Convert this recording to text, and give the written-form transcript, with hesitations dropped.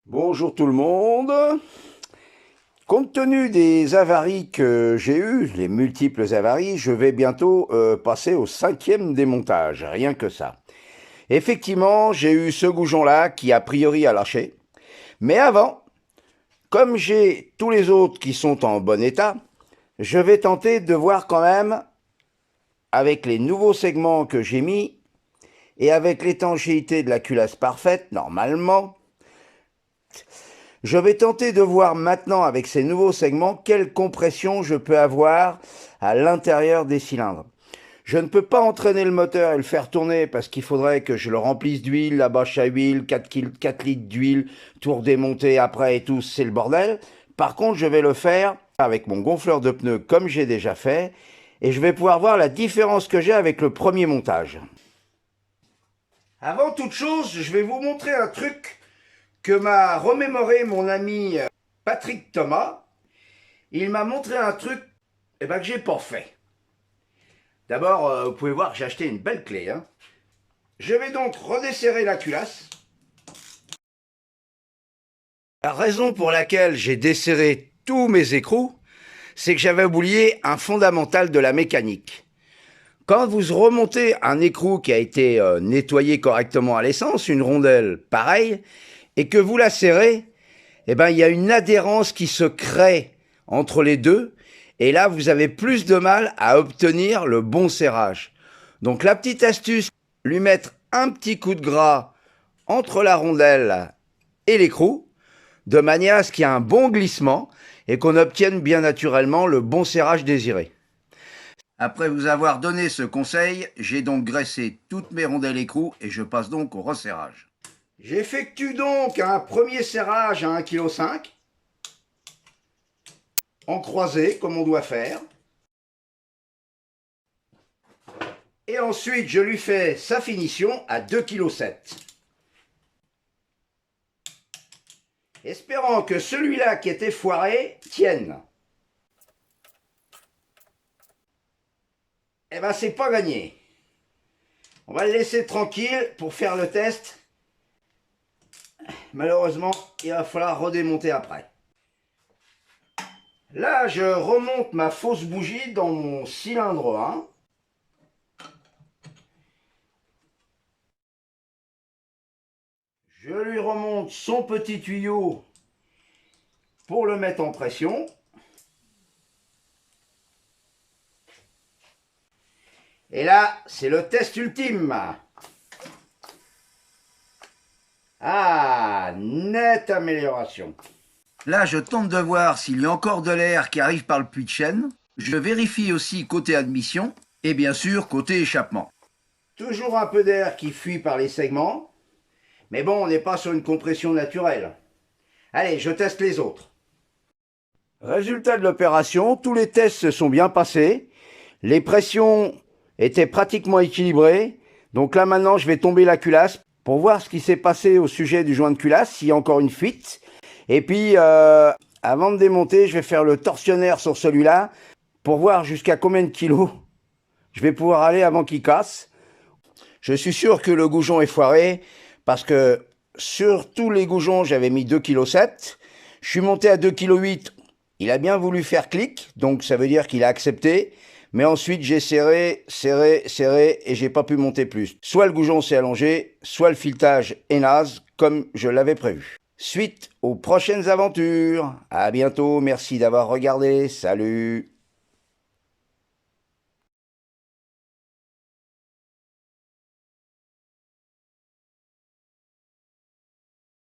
Bonjour tout le monde. Compte tenu des avaries que j'ai eues, les multiples avaries, je vais bientôt passer au 5e démontage, rien que ça. Effectivement, j'ai eu ce goujon-là qui a priori a lâché. Mais avant, comme j'ai tous les autres qui sont en bon état, je vais tenter de voir quand même, avec les nouveaux segments que j'ai mis, et avec l'étanchéité de la culasse parfaite, normalement, je vais tenter de voir maintenant avec ces nouveaux segments quelle compression je peux avoir à l'intérieur des cylindres. Je ne peux pas entraîner le moteur et le faire tourner parce qu'il faudrait que je le remplisse d'huile, la bâche à huile, 4 litres d'huile, tout redémonter après et tout, c'est le bordel. Par contre, je vais le faire avec mon gonfleur de pneus comme j'ai déjà fait et je vais pouvoir voir la différence que j'ai avec le premier montage. Avant toute chose, je vais vous montrer un truc que m'a remémoré mon ami Patrick Thomas. Il m'a montré un truc que j'ai pas fait. D'abord, vous pouvez voir que j'ai acheté une belle clé. Je vais donc redesserrer la culasse. La raison pour laquelle j'ai desserré tous mes écrous, c'est que j'avais oublié un fondamental de la mécanique. Quand vous remontez un écrou qui a été nettoyé correctement à l'essence, une rondelle pareille, et que vous la serrez, il y a une adhérence qui se crée entre les deux, et là vous avez plus de mal à obtenir le bon serrage. Donc la petite astuce, lui mettre un petit coup de gras entre la rondelle et l'écrou, de manière à ce qu'il y ait un bon glissement et qu'on obtienne bien naturellement le bon serrage désiré. Après vous avoir donné ce conseil, j'ai donc graissé toutes mes rondelles écrou et je passe donc au resserrage. J'effectue donc un premier serrage à 1,5 kg, en croisé comme on doit faire. Et ensuite, je lui fais sa finition à 2,7 kg. Espérant que celui-là qui était foiré tienne. Eh ben, c'est pas gagné. On va le laisser tranquille pour faire le test. Malheureusement, il va falloir redémonter après. Là, je remonte ma fausse bougie dans mon cylindre 1. Je lui remonte son petit tuyau pour le mettre en pression. Et là, c'est le test ultime. Ah, nette amélioration. Là, je tente de voir s'il y a encore de l'air qui arrive par le puits de chêne. Je vérifie aussi côté admission et bien sûr côté échappement. Toujours un peu d'air qui fuit par les segments. Mais bon, on n'est pas sur une compression naturelle. Allez, je teste les autres. Résultat de l'opération, tous les tests se sont bien passés. Les pressions étaient pratiquement équilibrées. Donc là maintenant, je vais tomber la culasse pour voir ce qui s'est passé au sujet du joint de culasse, s'il y a encore une fuite. Et puis, avant de démonter, je vais faire le torsionnaire sur celui-là pour voir jusqu'à combien de kilos je vais pouvoir aller avant qu'il casse. Je suis sûr que le goujon est foiré parce que sur tous les goujons, j'avais mis 2,7 kg. Je suis monté à 2,8 kg. Il a bien voulu faire clic, donc ça veut dire qu'il a accepté. Mais ensuite, j'ai serré et j'ai pas pu monter plus. Soit le goujon s'est allongé, soit le filetage est naze, comme je l'avais prévu. Suite aux prochaines aventures. À bientôt, merci d'avoir regardé, salut.